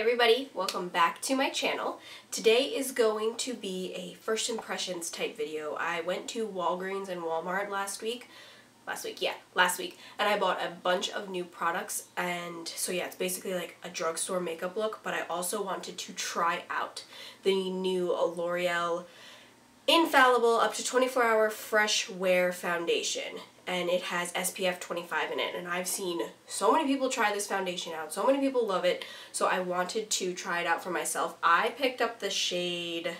Hey everybody, welcome back to my channel. Today is going to be a first impressions type video. I went to Walgreens and Walmart last week, and I bought a bunch of new products, and so yeah, it's basically like a drugstore makeup look, but I also wanted to try out the new L'Oreal Infallible up to 24-hour fresh wear foundation, and it has SPF 25 in it, and I've seen so many people try this foundation out, so many people love it, so I wanted to try it out for myself. I picked up the shade,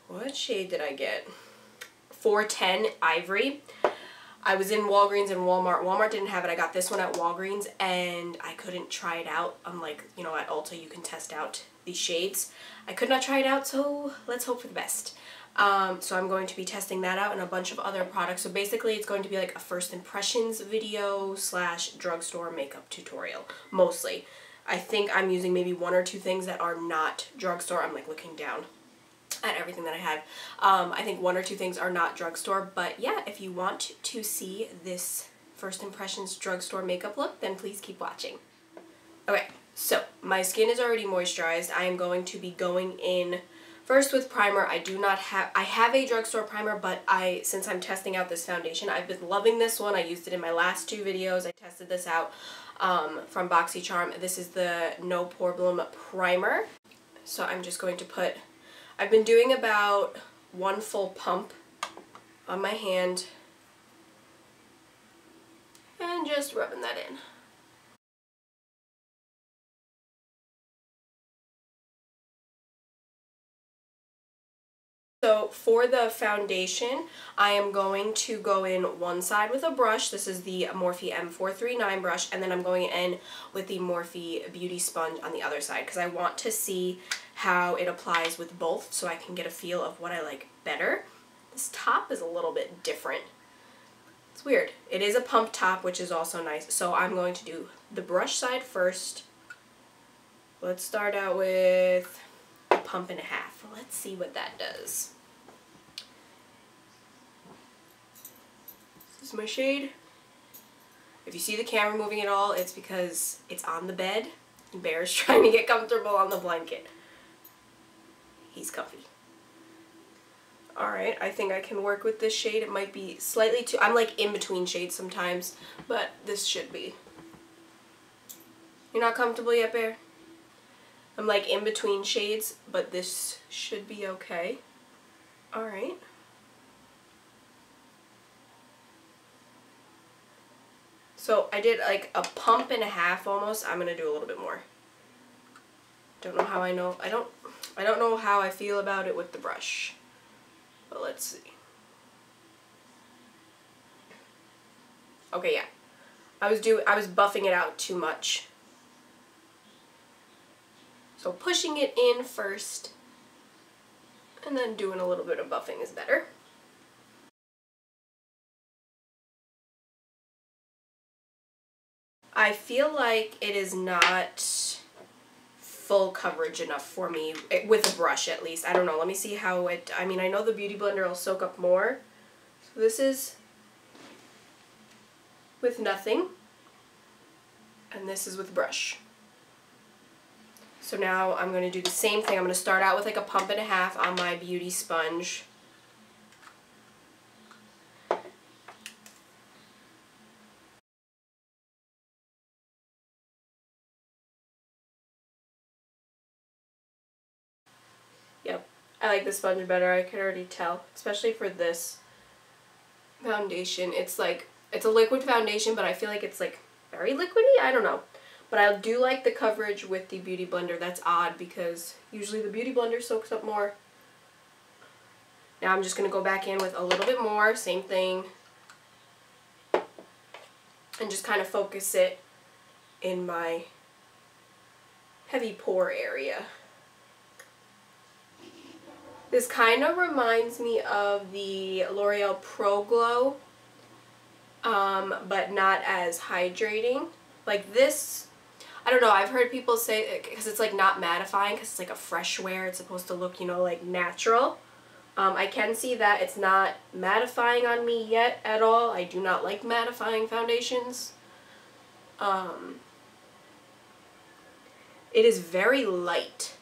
what shade did I get? 410 Ivory. I was in Walgreens and Walmart. Walmart didn't have it. I got this one at Walgreens and I couldn't try it out. Unlike, you know, at Ulta you can test out these shades. I could not try it out, so let's hope for the best. So I'm going to be testing that out and a bunch of other products. So basically it's going to be like a first impressions video slash drugstore makeup tutorial, mostly. I think I'm using maybe one or two things that are not drugstore. I'm like looking down at everything that I have. I think one or two things are not drugstore, but yeah, if you want to see this first impressions drugstore makeup look, then please keep watching. Okay, so my skin is already moisturized. I am going to be going in first with primer. I have a drugstore primer, but since I'm testing out this foundation, I've been loving this one. I used it in my last two videos. I tested this out from BoxyCharm. This is the No Problem Primer. So I'm just going to put, I've been doing about one full pump on my hand and just rubbing that in. So for the foundation, I am going to go in one side with a brush. This is the Morphe M439 brush, and then I'm going in with the Morphe Beauty Sponge on the other side because I want to see how it applies with both so I can get a feel of what I like better. This top is a little bit different. It's weird. It is a pump top, which is also nice. So I'm going to do the brush side first. Let's start out with a pump and a half. Let's see what that does. This is my shade. If you see the camera moving at all, it's because it's on the bed and Bear's trying to get comfortable on the blanket. He's comfy. Alright, I think I can work with this shade. It might be slightly too, I'm like in between shades sometimes, but this should be. You're not comfortable yet, Bear? I'm like in between shades, but this should be okay. Alright. So I did like a pump and a half almost. I'm gonna do a little bit more. Don't know how I know. I don't know how I feel about it with the brush. But let's see. Okay, yeah. I was buffing it out too much. So pushing it in first and then doing a little bit of buffing is better. I feel like it is not full coverage enough for me, with a brush at least. I don't know, let me see how it, I mean, I know the Beauty Blender will soak up more. So this is with nothing, and this is with brush. So now I'm going to do the same thing. I'm going to start out with like a pump and a half on my beauty sponge. Yep, I like the sponge better. I can already tell, especially for this foundation. It's like, it's a liquid foundation, but I feel like it's like very liquidy. I don't know. But I do like the coverage with the Beauty Blender. That's odd because usually the Beauty Blender soaks up more. Now I'm just going to go back in with a little bit more, same thing, and just kind of focus it in my heavy pore area. This kind of reminds me of the L'Oreal Pro Glow, but not as hydrating. Like this, I don't know, I've heard people say, because it's like not mattifying, because it's like a fresh wear, it's supposed to look, you know, like natural. I can see that it's not mattifying on me yet at all. I do not like mattifying foundations. It is very light.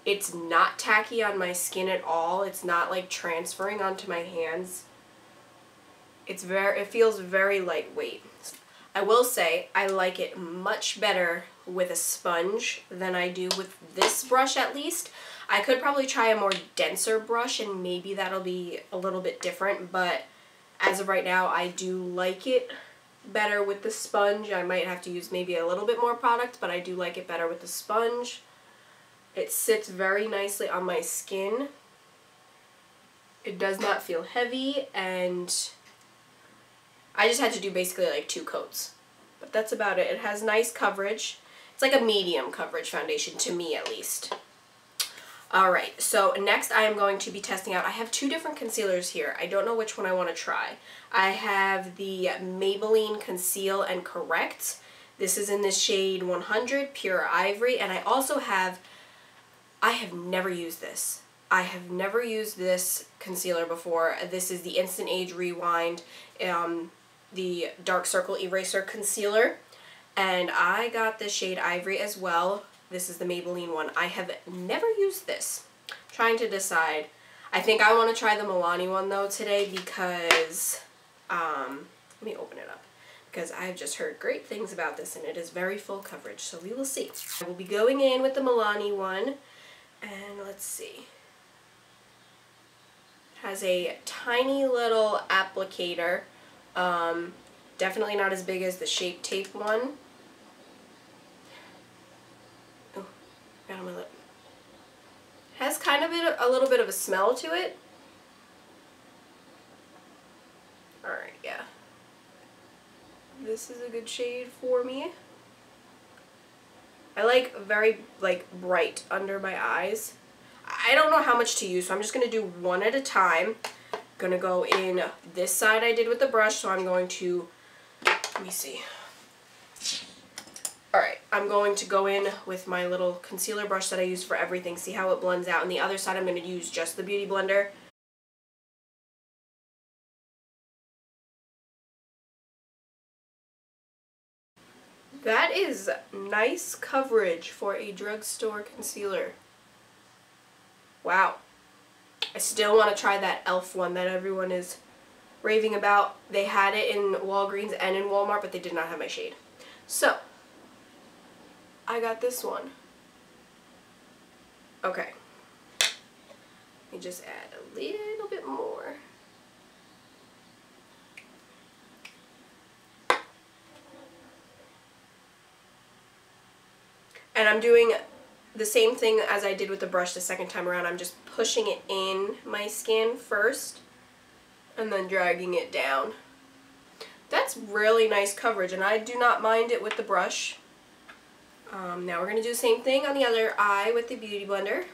It's not tacky on my skin at all. It's not like transferring onto my hands. It feels very lightweight. I will say I like it much better with a sponge than I do with this brush, at least. I could probably try a more denser brush and maybe that'll be a little bit different, but as of right now I do like it better with the sponge. I might have to use maybe a little bit more product, but I do like it better with the sponge. It sits very nicely on my skin. It does not feel heavy, and I just had to do basically like 2 coats. But that's about it. It has nice coverage. It's like a medium coverage foundation, to me at least. Alright, so next I am going to be testing out, I have 2 different concealers here. I don't know which one I want to try. I have the Maybelline Conceal and Correct. This is in the shade 100, Pure Ivory, and I also have, I have never used this. I have never used this concealer before. This is the Instant Age Rewind, the Dark Circle Eraser Concealer, and I got this shade Ivory as well. This is the Maybelline one. I have never used this. I'm trying to decide. I think I want to try the Milani one though today because, let me open it up, because I've just heard great things about this and it is very full coverage, so we will see. I will be going in with the Milani one, and let's see. It has a tiny little applicator. Definitely not as big as the Shape Tape one. Oh, got on my lip. Has kind of a little bit of a smell to it. Alright, yeah. This is a good shade for me. I like very bright under my eyes. I don't know how much to use, so I'm just going to do one at a time. Gonna go in this side I did with the brush, so I'm going to, let me see. Alright, I'm going to go in with my little concealer brush that I use for everything, see how it blends out. And the other side I'm going to use just the Beauty Blender. That is nice coverage for a drugstore concealer. Wow. I still want to try that e.l.f. one that everyone is raving about. They had it in Walgreens and in Walmart, but they did not have my shade. So, I got this one. Okay. Let me just add a little bit more. And I'm doing the same thing as I did with the brush the second time around. I'm just pushing it in my skin first and then dragging it down. That's really nice coverage, and I do not mind it with the brush. Now we're going to do the same thing on the other eye with the Beauty Blender.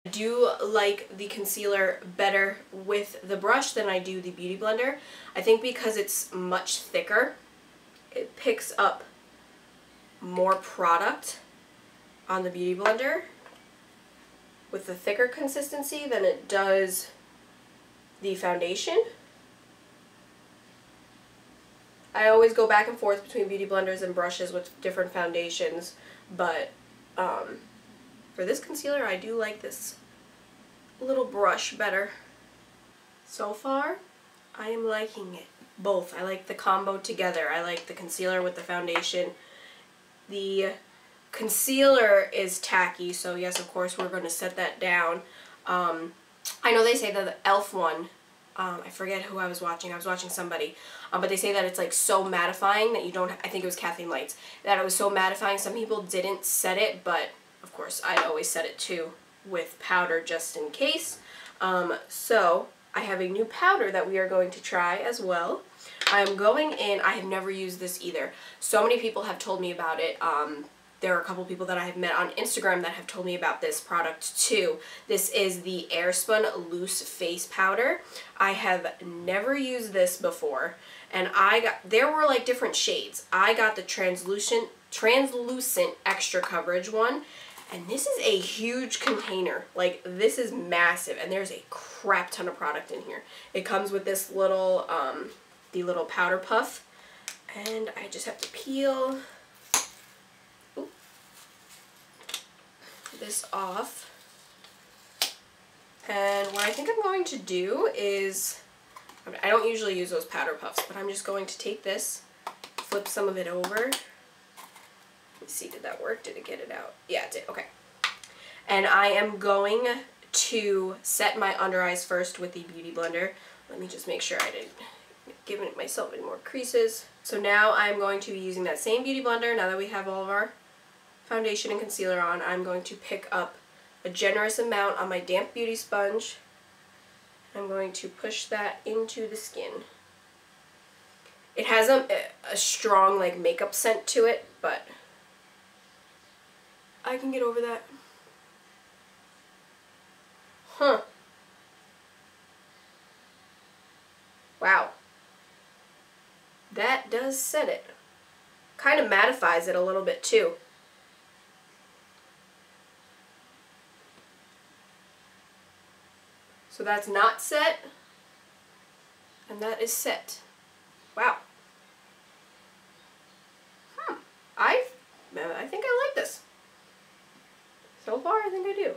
I do like the concealer better with the brush than I do the Beauty Blender. I think because it's much thicker, it picks up more product on the Beauty Blender with the thicker consistency than it does the foundation. I always go back and forth between Beauty Blenders and brushes with different foundations, but for this concealer, I do like this little brush better. So far, I am liking it. Both. I like the combo together. I like the concealer with the foundation. The concealer is tacky, so yes, of course, we're going to set that down. I know they say that the e.l.f. one, I forget who I was watching somebody, but they say that it's like so mattifying that you don't, I think it was Kathleen Lights, that it was so mattifying. Some people didn't set it, but of course, I always set it too with powder just in case. So, I have a new powder that we are going to try as well. I'm going in, I have never used this either. So many people have told me about it. There are a couple people that I have met on Instagram that have told me about this product too. This is the Airspun Loose Face Powder. I have never used this before, and there were like different shades. I got the translucent extra coverage one, And this is a huge container. Like, this is massive, and there's a crap ton of product in here. It comes with this little, the little powder puff, and I just have to peel this off. And what I think I'm going to do is, I don't usually use those powder puffs, but I'm just going to take this, flip some of it over. Let's see, did that work? Did it get it out? Yeah, it did. Okay. And I am going to set my under eyes first with the Beauty Blender. Let me just make sure I didn't give myself any more creases. So now I'm going to be using that same Beauty Blender. Now that we have all of our foundation and concealer on, I'm going to pick up a generous amount on my damp beauty sponge. I'm going to push that into the skin. It has a strong like makeup scent to it, but I can get over that. Huh. Wow. That does set it. Kind of mattifies it a little bit too. So that's not set, and that is set. Wow. I think I like this. So far, I think I do.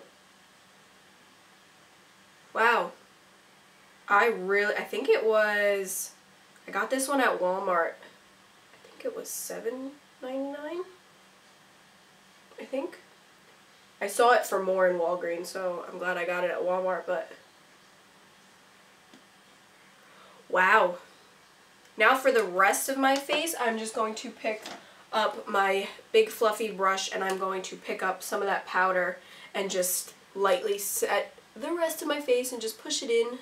Wow. I think it was, I got this one at Walmart. I think it was $7.99. I think. I saw it for more in Walgreens, so I'm glad I got it at Walmart, but wow. Now for the rest of my face, I'm just going to pick up my big fluffy brush and I'm going to pick up some of that powder and just lightly set the rest of my face and just push it in.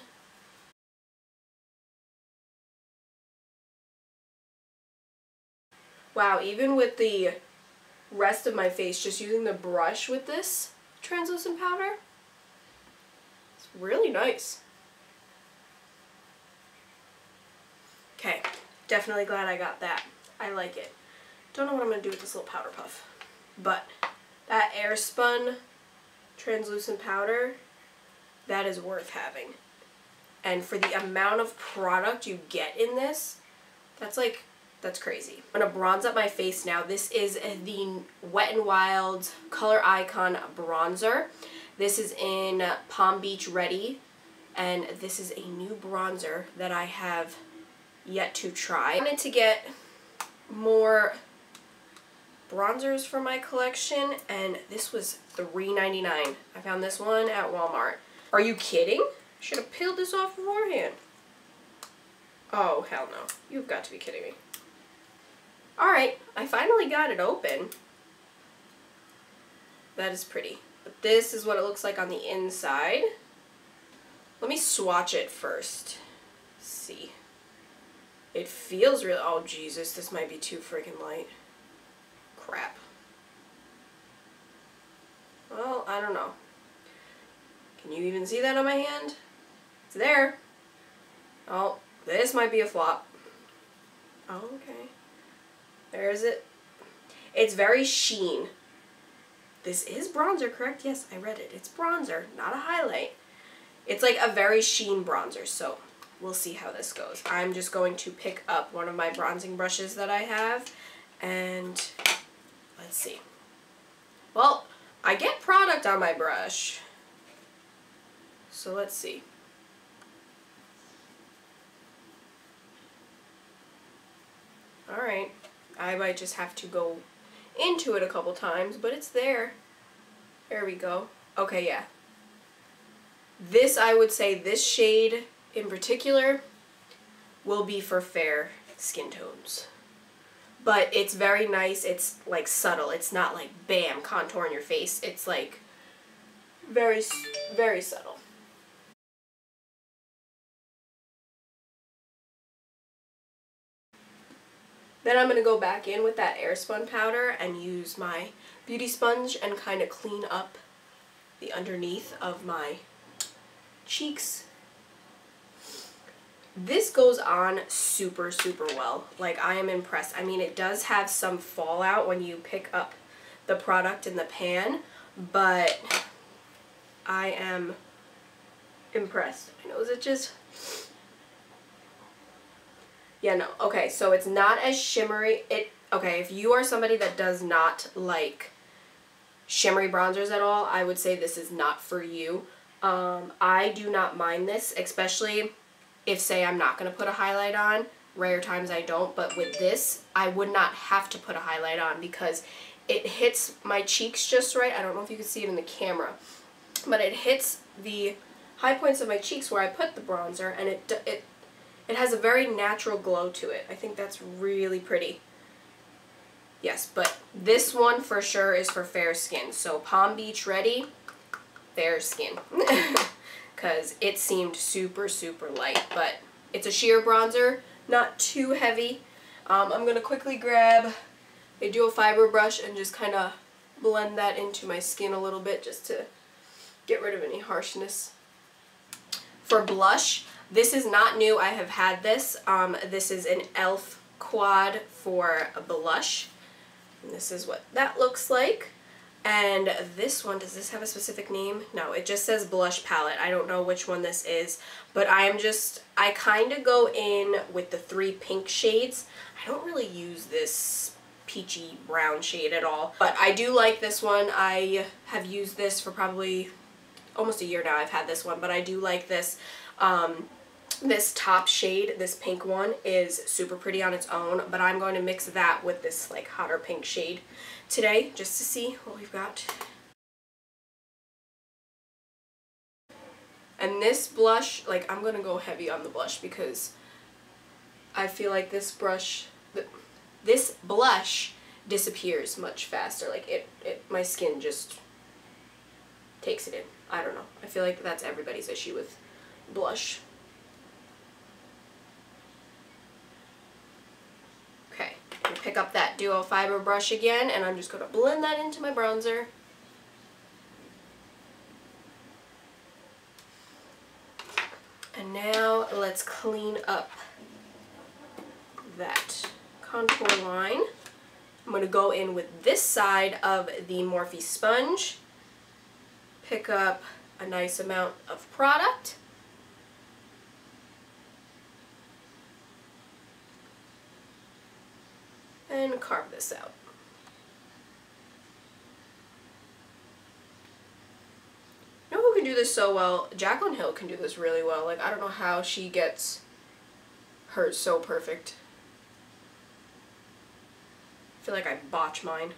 Wow, even with the rest of my face, just using the brush with this translucent powder, it's really nice. Okay, definitely glad I got that. I like it. Don't know what I'm going to do with this little powder puff, but that Airspun translucent powder, that is worth having. And for the amount of product you get in this, that's crazy. I'm going to bronze up my face now. This is the Wet n Wild Color Icon Bronzer. This is in Palm Beach Ready, and this is a new bronzer that I have yet to try. I wanted to get more bronzers for my collection, and this was $3.99. I found this one at Walmart. Are you kidding? Should have peeled this off beforehand. Oh, hell no. You've got to be kidding me. Alright, I finally got it open. That is pretty. But this is what it looks like on the inside. Let me swatch it first. Let's see. It feels real. Oh, Jesus, this might be too freaking light. Crap. Well, I don't know. Can you even see that on my hand? It's there. Oh, this might be a flop. Oh, okay. There's it. It's very sheen. This is bronzer, correct? Yes, I read it. It's bronzer, not a highlight. It's like a very sheen bronzer, so we'll see how this goes. I'm just going to pick up one of my bronzing brushes that I have, and let's see. Well, I get product on my brush, so let's see. Alright, I might just have to go into it a couple times, but it's there. There we go. Okay, yeah. This, I would say, this shade in particular will be for fair skin tones. But it's very nice. It's like subtle. It's not like bam, contour in your face. It's like very, very subtle. Then I'm going to go back in with that Airspun powder and use my beauty sponge and kind of clean up the underneath of my cheeks. This goes on super, super well. Like, I am impressed. I mean, it does have some fallout when you pick up the product in the pan, but I am impressed. My nose itches. Yeah, no. Okay, so it's not as shimmery. Okay, if you are somebody that does not like shimmery bronzers at all, I would say this is not for you. I do not mind this, especially if, say, I'm not going to put a highlight on. Rare times I don't, but with this, I would not have to put a highlight on because it hits my cheeks just right. I don't know if you can see it in the camera, but it hits the high points of my cheeks where I put the bronzer, and it has a very natural glow to it. I think that's really pretty. Yes, but this one for sure is for fair skin. So Palm Beach ready, fair skin. Because it seemed super, super light, but it's a sheer bronzer, not too heavy. I'm going to quickly grab a dual fiber brush and just kind of blend that into my skin a little bit just to get rid of any harshness. For blush, this is not new. I have had this. This is an e.l.f. quad for a blush. And this is what that looks like. And this one, does this have a specific name? No, it just says blush palette. I don't know which one this is, but I kind of go in with the 3 pink shades. I don't really use this peachy brown shade at all, but I do like this one. I have used this for probably almost a year now. I've had this one, but I do like this. This top shade, this pink one, is super pretty on its own, but I'm going to mix that with this like hotter pink shade today just to see what we've got. And this blush, like, I'm going to go heavy on the blush because I feel like this blush disappears much faster. Like my skin just takes it in. I don't know. I feel like that's everybody's issue with blush. Okay, I'm going to pick up that duo fiber brush again, and I'm just going to blend that into my bronzer. And now let's clean up that contour line. I'm going to go in with this side of the Morphe sponge, pick up a nice amount of product, and carve this out. You know who can do this so well? Jaclyn Hill can do this really well. Like, I don't know how she gets hers so perfect. I feel like I botch mine.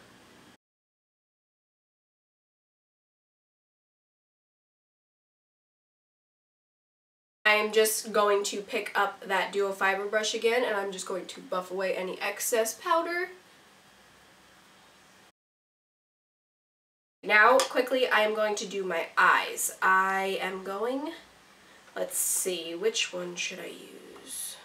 I'm just going to pick up that duo fiber brush again, and I'm just going to buff away any excess powder. Now, quickly, I am going to do my eyes. I am going, let's see, which one should I use?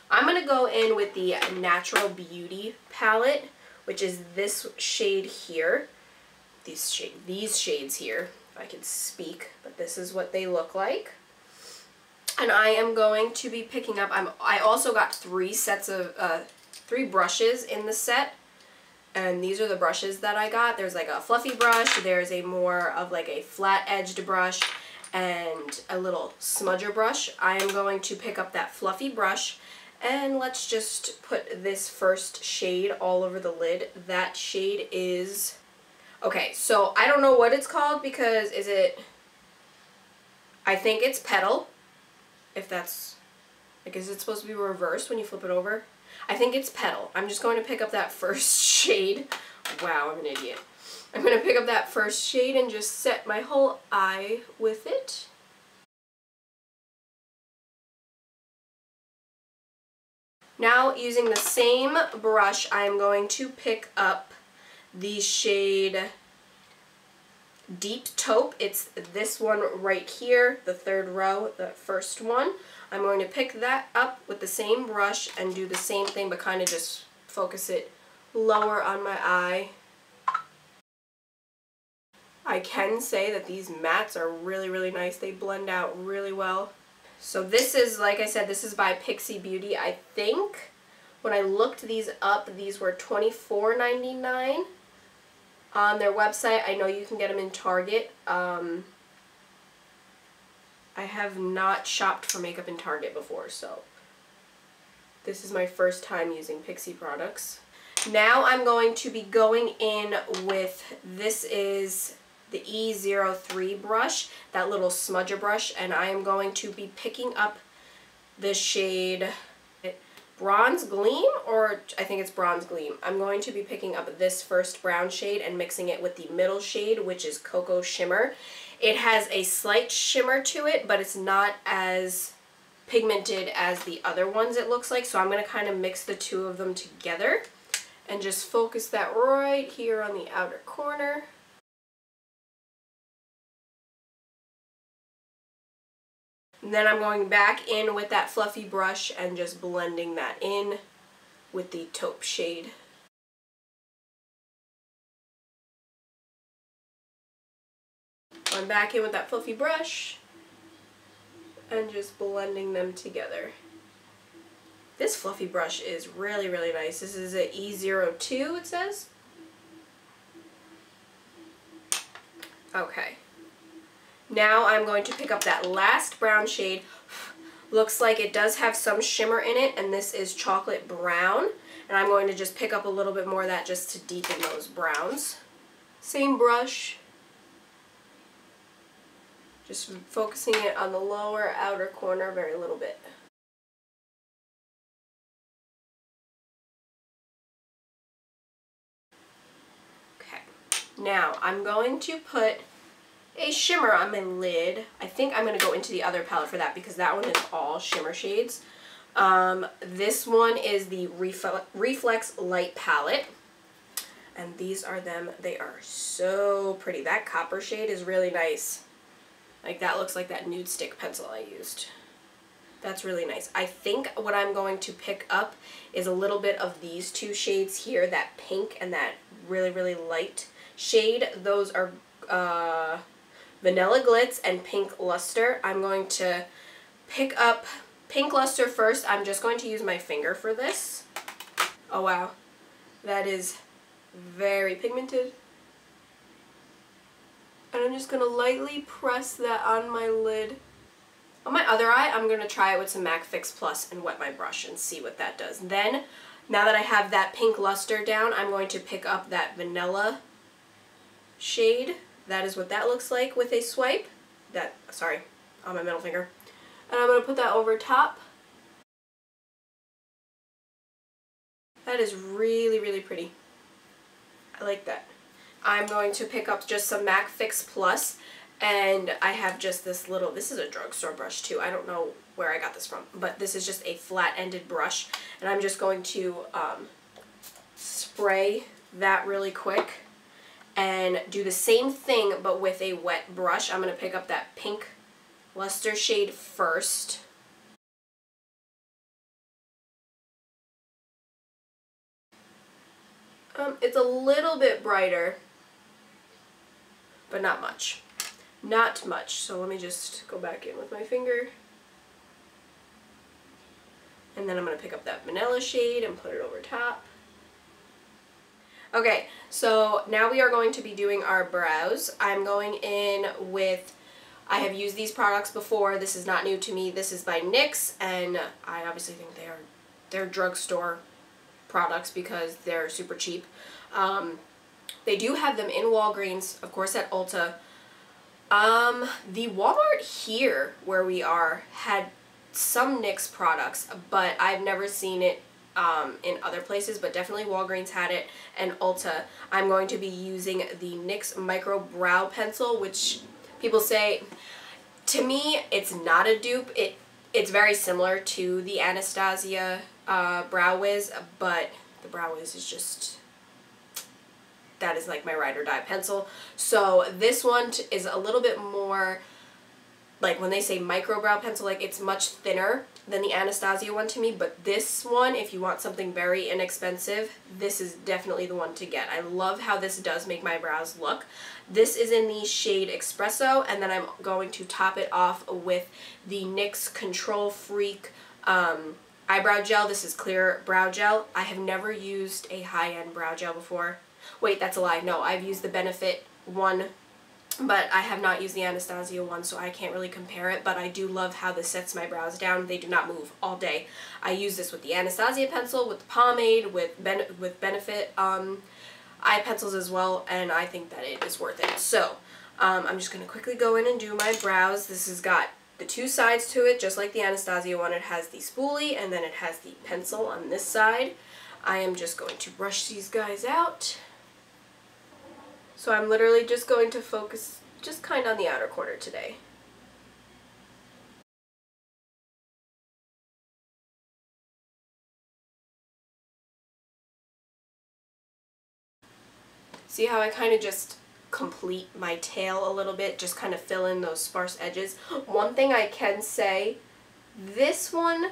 I'm going to go in with the Natural Beauty palette, which is this shade here. These shades here, if I can speak, but this is what they look like. And I am going to be picking up, I also got 3 brushes in the set. And these are the brushes that I got. There's like a fluffy brush, there's a more of like a flat-edged brush, and a little smudger brush. I am going to pick up that fluffy brush, and let's just put this first shade all over the lid. That shade is, okay, so I don't know what it's called because I think it's Petal, if that's, like, is it supposed to be reversed when you flip it over? I think it's Petal. I'm just going to pick up that first shade. Wow, I'm an idiot. I'm going to pick up that first shade and just set my whole eye with it. Now, using the same brush, I'm going to pick up the shade Deep Taupe. It's this one right here, the 3rd row, the first one. I'm going to pick that up with the same brush and do the same thing, but kind of just focus it lower on my eye. I can say that these mattes are really, really nice. They blend out really well. So this is, like I said, this is by Pixie Beauty. I think when I looked these up, these were $24.99. on their website. I know you can get them in Target. I have not shopped for makeup in Target before, so this is my first time using Pixi products. Now I'm going to be going in with, this is the E03 brush, that little smudger brush, and I am going to be picking up the shade Bronze Gleam, or I think it's Bronze Gleam. I'm going to be picking up this first brown shade and mixing it with the middle shade, which is Cocoa Shimmer. It has a slight shimmer to it, but it's not as pigmented as the other ones, it looks like. So I'm going to kind of mix the two of them together and just focus that right here on the outer corner. And then I'm going back in with that fluffy brush and just blending that in with the taupe shade. I'm back in with that fluffy brush and just blending them together. This fluffy brush is really, really nice. This is an E02, it says. Okay. Now I'm going to pick up that last brown shade. Looks like it does have some shimmer in it, and this is Chocolate Brown. And I'm going to just pick up a little bit more of that just to deepen those browns. Same brush. Just focusing it on the lower outer corner very little bit. Okay. Now I'm going to put a shimmer on my lid. I think I'm going to go into the other palette for that because that one is all shimmer shades. This one is the Reflex Light palette. And these are them. They are so pretty. That copper shade is really nice. Like, that looks like that nude stick pencil I used. That's really nice. I think what I'm going to pick up is a little bit of these two shades here, that pink and that really, really light shade. Those are Vanilla Glitz and Pink Luster. I'm going to pick up Pink Luster first. I'm just going to use my finger for this. Oh wow, that is very pigmented. And I'm just going to lightly press that on my lid. On my other eye, I'm going to try it with some MAC Fix Plus and wet my brush and see what that does. Then, now that I have that Pink Luster down, I'm going to pick up that Vanilla shade. That is what that looks like with a swipe. Sorry, on my middle finger. And I'm going to put that over top. That is really, really pretty. I like that. I'm going to pick up just some MAC Fix Plus, and I have just this little, this is a drugstore brush too. I don't know where I got this from, but this is just a flat-ended brush, and I'm just going to spray that really quick and do the same thing but with a wet brush. I'm going to pick up that Pink Luster shade first. It's a little bit brighter, but not much. Not much. So let me just go back in with my finger. And then I'm going to pick up that vanilla shade and put it over top. Okay, so now we are going to be doing our brows. I'm going in with, I have used these products before. This is not new to me. This is by NYX, and I obviously think they're drugstore products because they're super cheap. They do have them in Walgreens, of course at Ulta. The Walmart here where we are had some NYX products, but I've never seen it in other places, but definitely Walgreens had it, and Ulta. I'm going to be using the NYX Micro Brow Pencil, which people say, to me, it's not a dupe. It's very similar to the Anastasia Brow Wiz, but the Brow Wiz is just, that is like my ride or die pencil. So this one is a little bit more, like when they say micro brow pencil, like it's much thinner than the Anastasia one to me, but this one, if you want something very inexpensive, this is definitely the one to get. I love how this does make my brows look. This is in the shade Espresso, and then I'm going to top it off with the NYX Control Freak eyebrow gel. This is clear brow gel. I have never used a high-end brow gel before. Wait, that's a lie. No, I've used the Benefit one, but I have not used the Anastasia one, so I can't really compare it, but I do love how this sets my brows down. They do not move all day. I use this with the Anastasia pencil, with the pomade, with Benefit eye pencils as well, and I think that it is worth it. So, I'm just going to quickly go in and do my brows. This has got the two sides to it, just like the Anastasia one. It has the spoolie, and then it has the pencil on this side. I am just going to brush these guys out. So I'm literally just going to focus just kind of on the outer corner today. See how I kind of just complete my tail a little bit, just kind of fill in those sparse edges. One thing I can say, this one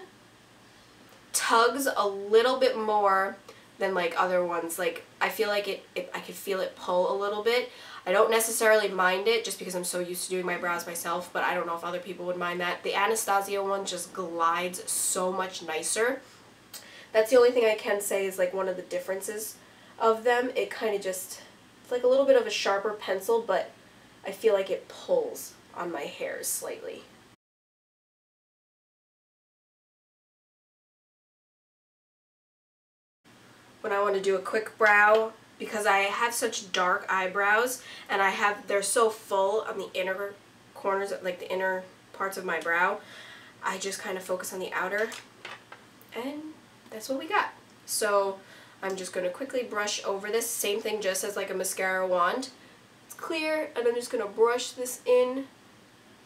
tugs a little bit more than like other ones. Like, I feel like I could feel it pull a little bit. I don't necessarily mind it just because I'm so used to doing my brows myself, but I don't know if other people would mind that. The Anastasia one just glides so much nicer. That's the only thing I can say is like one of the differences of them. It kind of just, it's like a little bit of a sharper pencil, but I feel like it pulls on my hairs slightly. When I want to do a quick brow, because I have such dark eyebrows and they're so full on the inner corners, like the inner parts of my brow, I just kind of focus on the outer, and that's what we got. So I'm just going to quickly brush over this, same thing just as like a mascara wand. It's clear, and I'm just going to brush this in.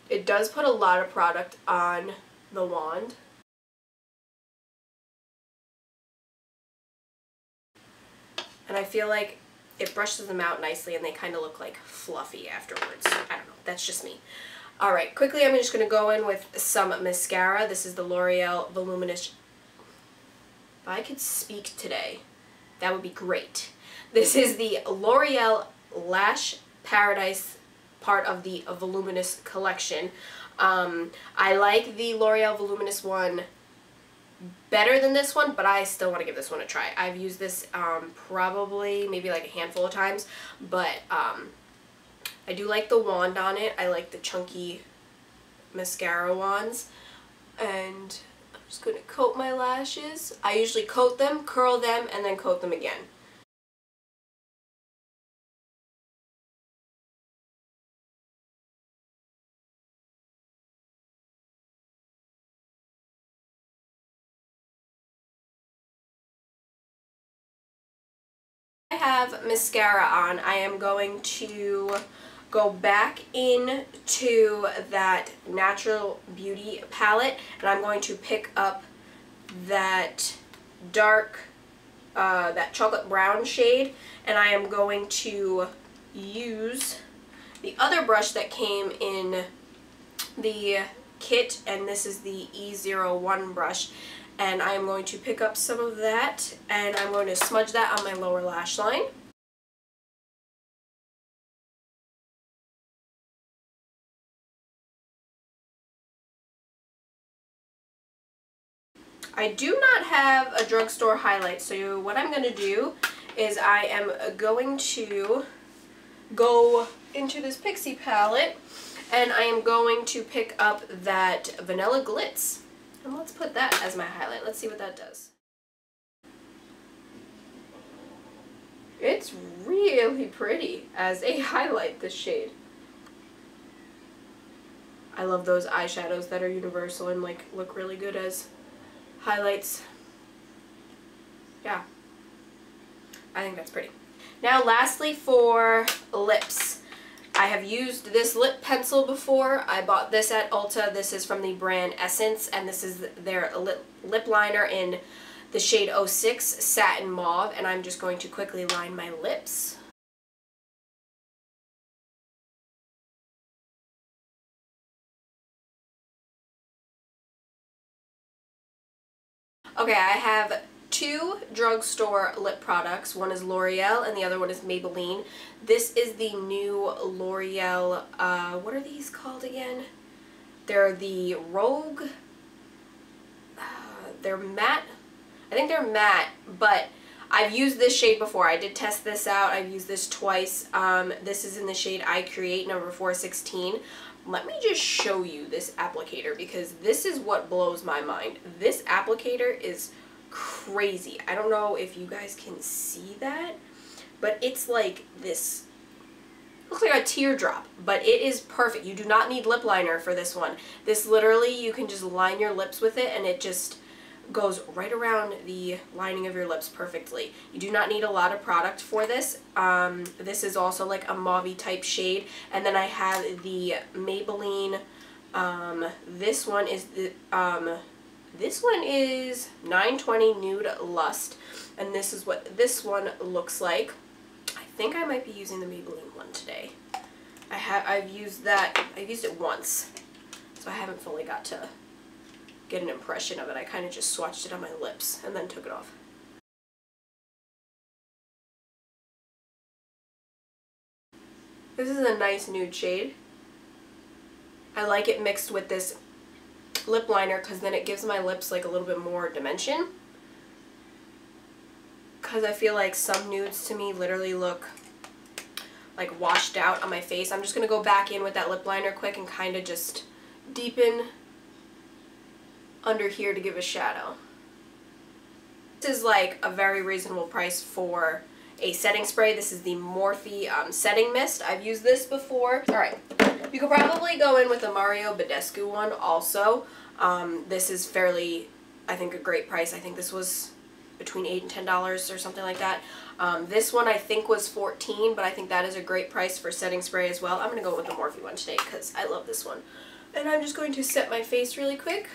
It does put a lot of product on the wand. And I feel like it brushes them out nicely and they kind of look like fluffy afterwards. I don't know, that's just me. Alright, quickly I'm just going to go in with some mascara. This is the L'Oreal Voluminous. If I could speak today, that would be great. This is the L'Oreal Lash Paradise, part of the Voluminous collection. I like the L'Oreal Voluminous one better than this one, but I still want to give this one a try. I've used this probably maybe like a handful of times, but I do like the wand on it. I like the chunky mascara wands, and I'm just going to coat my lashes. I usually coat them, curl them, and then coat them again. I have mascara on. I am going to go back into that Natural Beauty palette, and I'm going to pick up that dark, that chocolate brown shade, and I am going to use the other brush that came in the kit, and this is the E01 brush. And I am going to pick up some of that, and I'm going to smudge that on my lower lash line. I do not have a drugstore highlight, so what I'm going to do is I am going to go into this Pixie palette, and I am going to pick up that Vanilla Glitz. And let's put that as my highlight. Let's see what that does. It's really pretty as a highlight, this shade. I love those eyeshadows that are universal and like look really good as highlights. Yeah, I think that's pretty. Now lastly, for lips. I have used this lip pencil before. I bought this at Ulta. This is from the brand Essence, and this is their lip liner in the shade 06 Satin Mauve, and I'm just going to quickly line my lips. Okay, I have two drugstore lip products. One is L'Oreal and the other one is Maybelline. This is the new L'Oreal, what are these called again? They're the Rogue, they're matte. I think they're matte, but I've used this shade before. I did test this out. I've used this twice. This is in the shade I Create, number 416. Let me just show you this applicator because this is what blows my mind. This applicator is crazy. I don't know if you guys can see that, but it's like this. Looks like a teardrop, but it is perfect. You do not need lip liner for this one. This literally, you can just line your lips with it and it just goes right around the lining of your lips perfectly. You do not need a lot of product for this. This is also like a mauve type shade. And then I have the Maybelline, this one is 920 Nude Lust, and this is what this one looks like. I think I might be using the Maybelline one today. I've used it once, so I haven't fully got to get an impression of it. I kind of just swatched it on my lips and then took it off. This is a nice nude shade. I like it mixed with this lip liner because then it gives my lips like a little bit more dimension. Because I feel like some nudes to me literally look like washed out on my face. I'm just going to go back in with that lip liner quick and kind of just deepen under here to give a shadow. This is like a very reasonable price for a setting spray. This is the Morphe setting mist. I've used this before. Alright, you could probably go in with the Mario Badescu one also. This is fairly, I think, a great price. I think this was between $8 and $10 or something like that. This one I think was $14, but I think that is a great price for setting spray as well. I'm going to go with the Morphe one today because I love this one. And I'm just going to set my face really quick.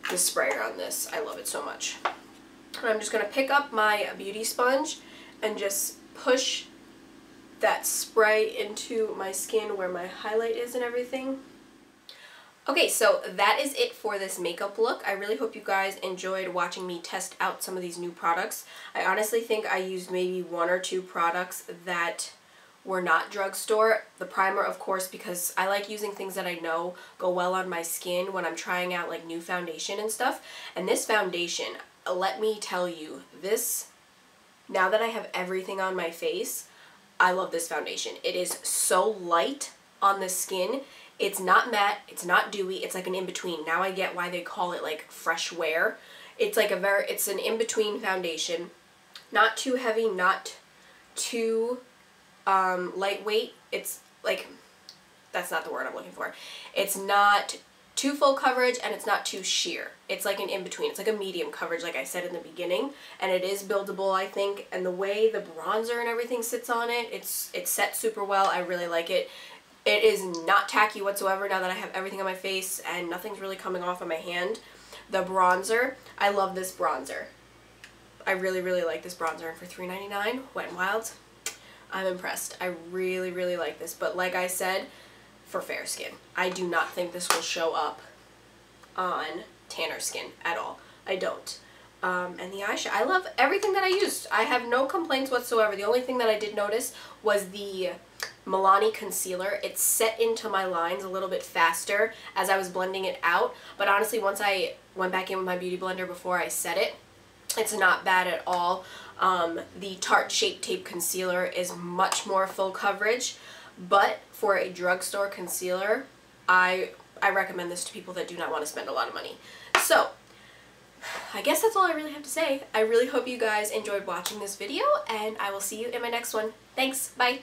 The sprayer on this, I love it so much. And I'm just going to pick up my beauty sponge and just push that spray into my skin where my highlight is and everything. Okay, so that is it for this makeup look. I really hope you guys enjoyed watching me test out some of these new products. I honestly think I used maybe 1 or 2 products that were not drugstore. The primer, of course, because I like using things that I know go well on my skin when I'm trying out like new foundation and stuff. And this foundation, let me tell you, this, now that I have everything on my face, I love this foundation. It is so light on the skin. It's not matte, it's not dewy, it's like an in-between. Now I get why they call it like fresh wear. It's like it's an in-between foundation. Not too heavy, not too lightweight. It's like, that's not the word I'm looking for. It's not too full coverage and it's not too sheer. It's like an in-between. It's like a medium coverage, like I said in the beginning, and it is buildable, I think, and the way the bronzer and everything sits on it, it's set super well. I really like it. It is not tacky whatsoever now that I have everything on my face and nothing's really coming off on my hand. The bronzer, I love this bronzer. I really, really like this bronzer, and for $3.99, Wet n Wild, I'm impressed. I really, really like this, but like I said, for fair skin. I do not think this will show up on tanner skin at all. I don't. And the eyeshadow, I love everything that I used. I have no complaints whatsoever. The only thing that I did notice was the Milani concealer. It set into my lines a little bit faster as I was blending it out, but honestly, once I went back in with my beauty blender before I set it, it's not bad at all. The Tarte Shape Tape concealer is much more full coverage, but for a drugstore concealer, I recommend this to people that do not want to spend a lot of money. So, I guess that's all I really have to say. I really hope you guys enjoyed watching this video, and I will see you in my next one. Thanks, bye!